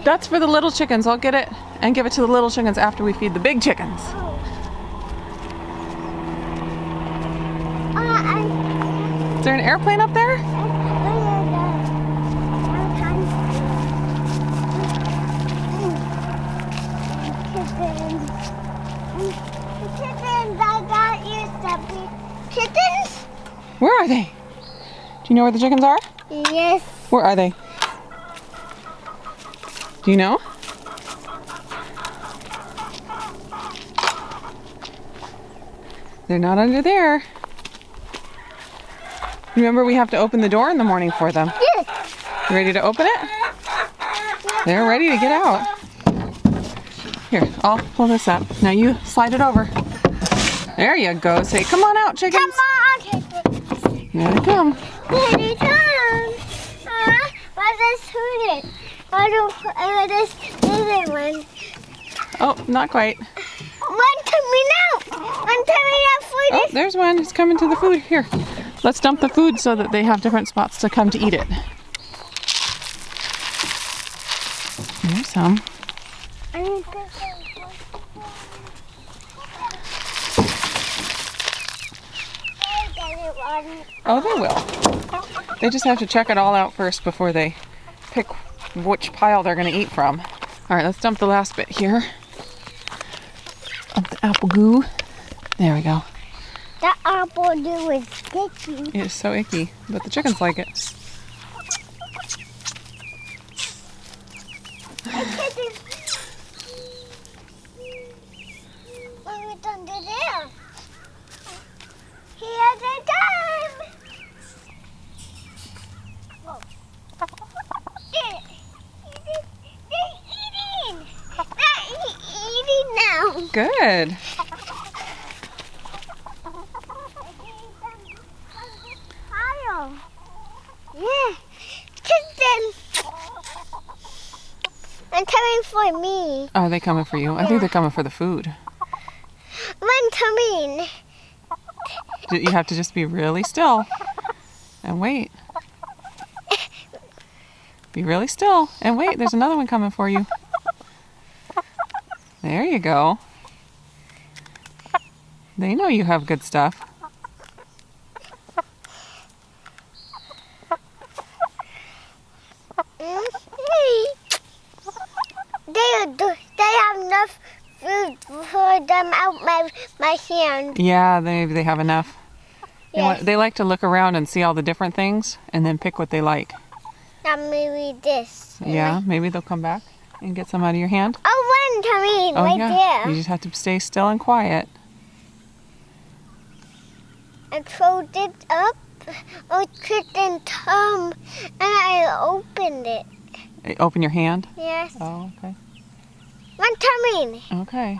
That's for the little chickens. I'll get it and give it to the little chickens after we feed the big chickens. Is there an airplane up there? Chickens, I got you some chickens. Where are they? Do you know where the chickens are? Yes. Where are they? Do you know? They're not under there. Remember, we have to open the door in the morning for them. Yes. You ready to open it? They're ready to get out. Here, I'll pull this up. Now you slide it over. There you go. Say, come on out, chickens. Come on. Here they come. Here they come. What's this food? This other one. Oh, not quite. One coming out. One coming out for Oh, this. there's one. It's coming to the food. Here, let's dump the food so that they have different spots to come to eat it. There's some. Oh, they will. They just have to check it all out first before they pick which pile they're going to eat from. All right, let's dump the last bit here of the apple goo. There we go. The apple goo is sticky. It is so icky, but the chickens like it. What's under there? Here's a dime. They're eating now. Good. Yeah, chicken. I'm coming for me. Are they coming for you? I think they're coming for the food. One coming. You have to just be really still and wait. Be really still and wait. There's another one coming for you. There you go. They know you have good stuff. They have enough food for them out my hand. Yeah, they have enough. Yes. They like to look around and see all the different things and then pick what they like. Now maybe this. Yeah, maybe they'll come back and get some out of your hand. Oh, one coming Oh, right yeah. there. You just have to stay still and quiet. I fold it up. Oh, chicken tongue, and I opened it. Open your hand. Yes. Oh, okay. One coming. Okay.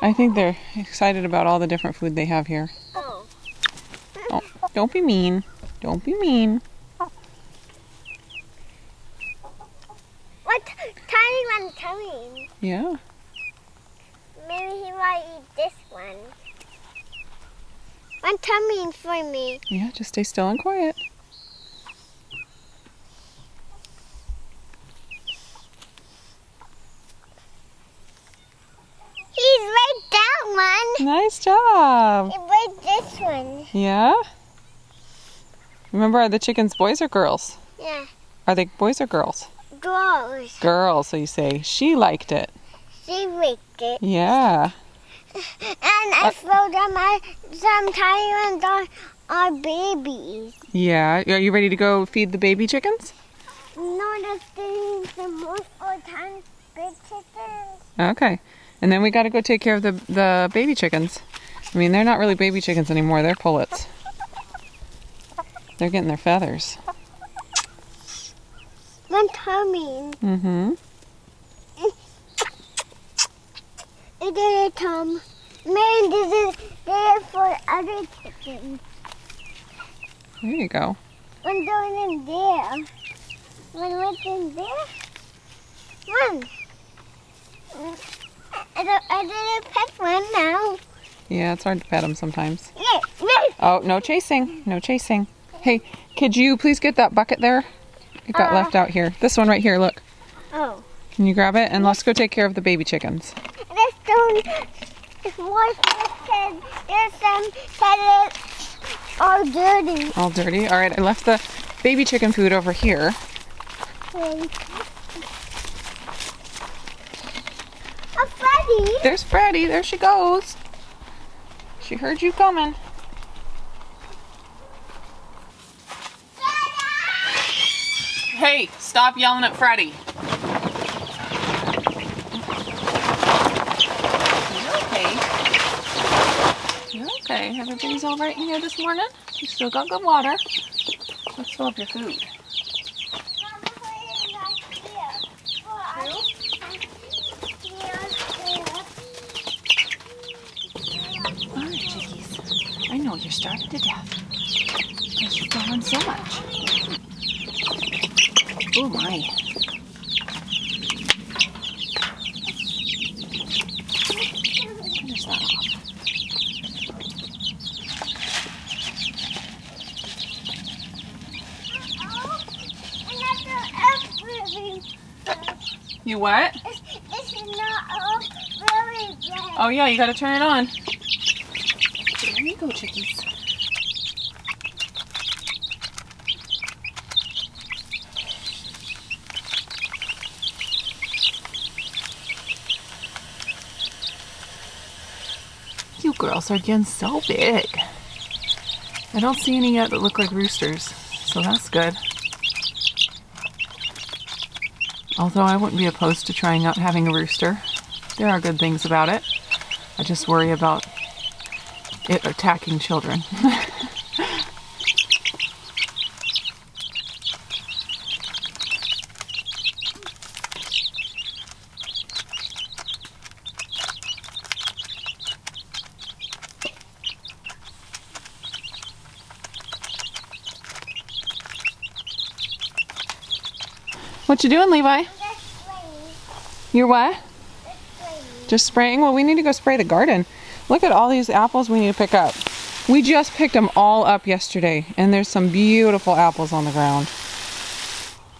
I think they're excited about all the different food they have here. Oh. Oh, don't be mean. Don't be mean. What tiny one coming? Yeah. Maybe he might eat this one. One coming for me. Yeah, just stay still and quiet. He's right that one. Nice job. He right this one. Yeah? Remember, are the chickens boys or girls? Yeah. Are they boys or girls? Girls. Girls, so you say, she liked it. She raked it. Yeah. And I throw them some tiny ones are babies. Yeah. Are you ready to go feed the baby chickens? No, that's the most tiny big chickens. Okay. And then we got to go take care of the baby chickens. I mean, they're not really baby chickens anymore. They're pullets. They're getting their feathers. One coming. Mm-hmm. It didn't come. Maybe this is there for other chickens. There you go. One going in there. One went in there. One. I didn't pet one now. Yeah, it's hard to pet them sometimes. Yes, yes. Oh, no chasing. No chasing. Hey, could you please get that bucket there? It got left out here. This one right here, look. Can you grab it? And let's go take care of the baby chickens. There's some pellets all dirty. All dirty? All right, I left the baby chicken food over here. Oh, Freddy. There's Freddie. There she goes. She heard you coming. Hey, stop yelling at Freddie. You're okay. Everybody's all right in here this morning? You still got good water. Let's fill up your food. Alright, chickies. I know you're starving to death. Because you're gone so much. Oh my. Finish that off. You what? It's not all really red. Oh yeah, you gotta turn it on. There you go, chickies. You girls are getting so big. I don't see any yet that look like roosters, so that's good. Although I wouldn't be opposed to trying out having a rooster. There are good things about it. I just worry about it attacking children. What you doing, Levi? You're what? Just spraying? Well, we need to go spray the garden. Look at all these apples we need to pick up. We just picked them all up yesterday, and there's some beautiful apples on the ground.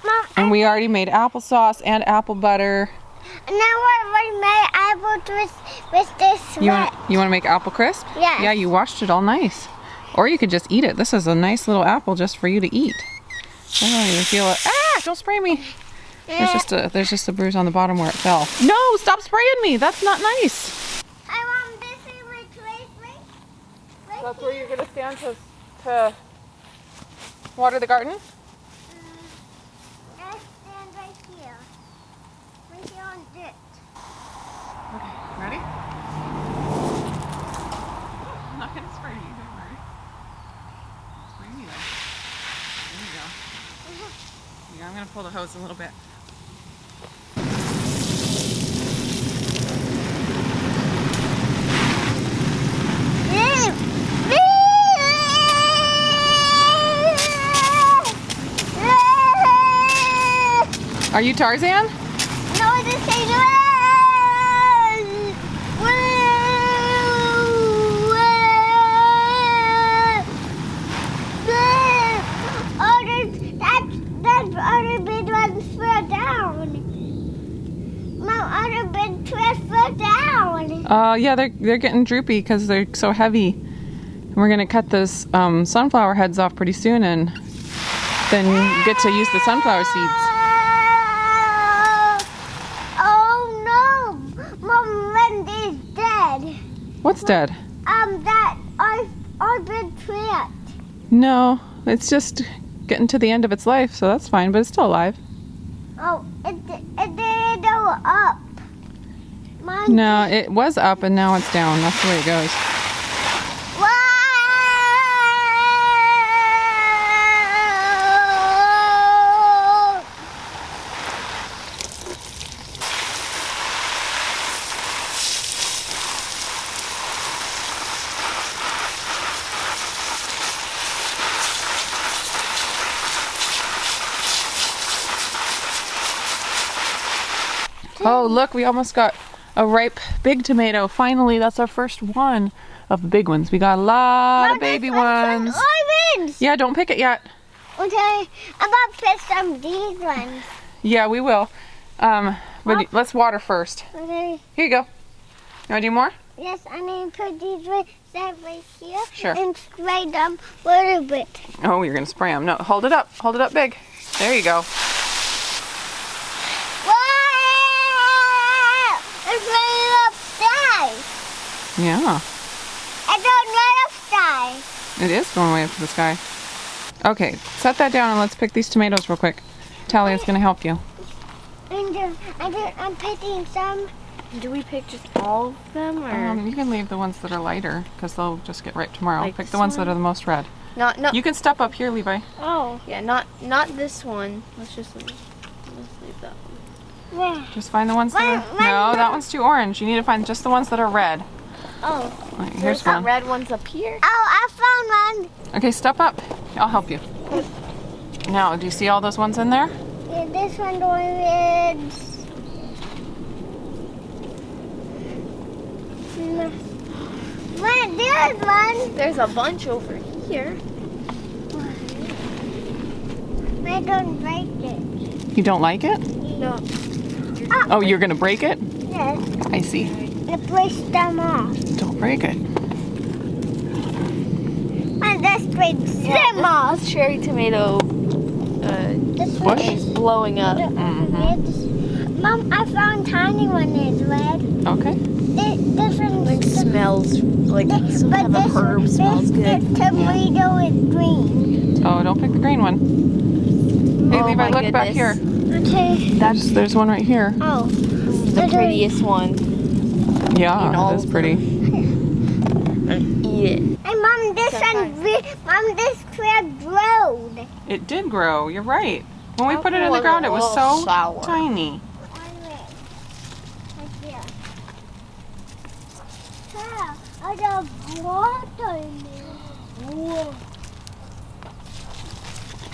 Mom, And we already made applesauce and apple butter. and now I made apple twist with this You wet. want to make apple crisp? Yes. Yeah, you washed it all nice. Or you could just eat it. This is a nice little apple just for you to eat. I don't even feel it. Ah! Don't spray me. There's just a bruise on the bottom where it fell. No! Stop spraying me! That's not nice. I want this in my place, right? That's where you're going to stand to water the garden? Let's stand right here. Right here on this. Okay, ready? I'm not going to spray you, don't worry. Spray me though. There you go. Yeah, I'm going to pull the hose a little bit. Are you Tarzan? No, this ain't that other big ones fell down. My other big twist fell down. Yeah, they're getting droopy because they're so heavy. And we're going to cut those sunflower heads off pretty soon and then get to use the sunflower seeds. Oh no! Mom, Wendy's dead. What's dead? That our big plant. No, it's just getting to the end of its life, so that's fine, but it's still alive. Oh, it didn't go up. Mine No, it was up and now it's down. That's the way it goes. Oh, look, we almost got a ripe big tomato. Finally, that's our first one of the big ones. We got a lot of baby ones. Orange. Yeah, don't pick it yet. Okay, I'm about to pick some of these ones. Yeah, we will. But But let's water first. Okay. Here you go. You want to do more? Yes, I need to put these right here. Sure. And spray them a little bit. Oh, you're going to spray them. No, hold it up. Hold it up big. There you go. Wow! It's raining upstairs. Yeah. It's going right upstairs. It is going way up to the sky. Okay, set that down and let's pick these tomatoes real quick. Talia's going to help you. And I'm picking some. Do we pick just all of them, or You can leave the ones that are lighter because they'll just get ripe tomorrow. Like Pick the this ones that one? are the most red. no? You can step up here, Levi. Oh, yeah, not this one. Let's leave that one. Yeah. Just find the ones that are... One, No, that one's too orange. You need to find just the ones that are red. Oh, Right, there's here's that one. red one's up here. Oh, I found one. Okay, step up. I'll help you. Now, do you see all those ones in there? Yeah, this one is. There's one. There's a bunch over here. I don't like it. You don't like it? No. Oh, you're going to break it? Yes. I see. It breaks them off. Don't break it. And this breaks them off. This cherry tomato This Bush? is blowing up. Mom, I found tiny one is red. Okay. This one Like smells like some but kind of a herb. Smells good. This tomato is green. Oh, don't pick the green one. Hey, Oh Levi, my look back here. goodness. Okay. There's one right here. Oh. The prettiest one. Yeah, all it is of pretty. And eat it. Hey, Mom, this crab growed. It did grow. You're right. When we put it in the was ground, a it was little so sour. tiny. Right here. Wow, I got water in there. Whoa.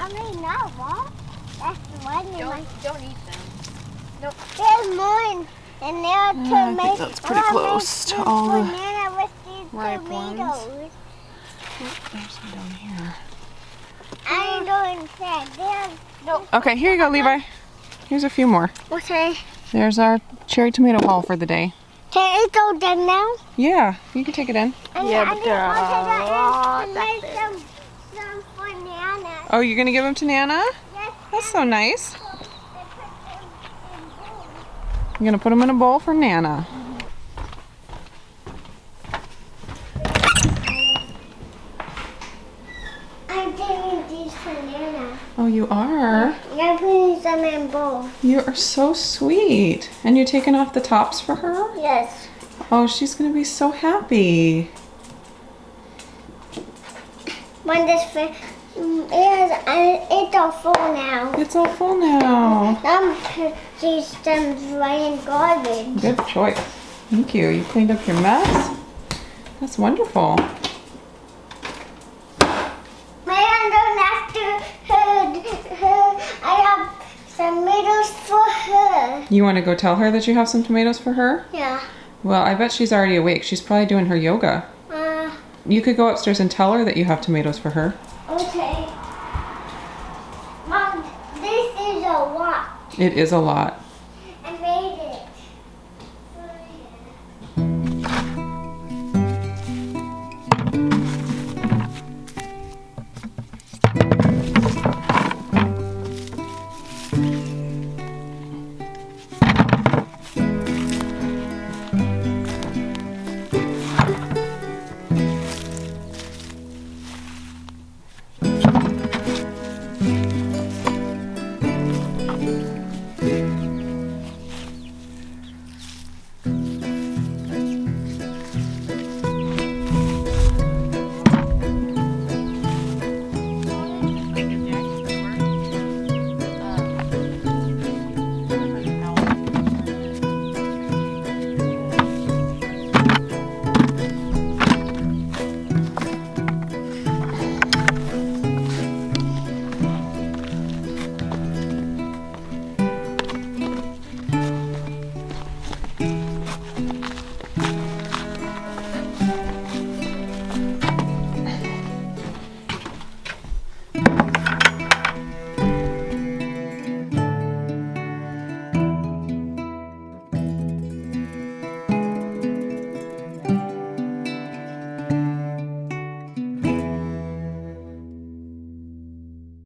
I mean, not what? That's the one in my... Don't eat them. There's more in there I think that's pretty close to all the banana with these ripe tomatoes. ones. There's some down here. I'm going to there's... Okay, here you go, Levi. Here's a few more. Okay. There's our cherry tomato haul for the day. Can it go down now? Yeah, you can take it in. Yeah, but there are a lot back make there. some bananas. Oh, you're going to give them to Nana? Yes, That's so nice. they put them in bowls. You're going to put them in a bowl for Nana. I'm taking these bananas. Oh, you are? I'm putting some in bowl. You are so sweet. And you're taking off the tops for her? Yes. Oh, she's going to be so happy. When this it's all full now. It's all full now. I'm putting them right in garbage. Good choice. Thank you. You cleaned up your mess? That's wonderful. I don't have to her. I have some tomatoes for her. You want to go tell her that you have some tomatoes for her? Yeah. Well, I bet she's already awake. She's probably doing her yoga. You could go upstairs and tell her that you have tomatoes for her. Okay. Mom, this is a lot. It is a lot.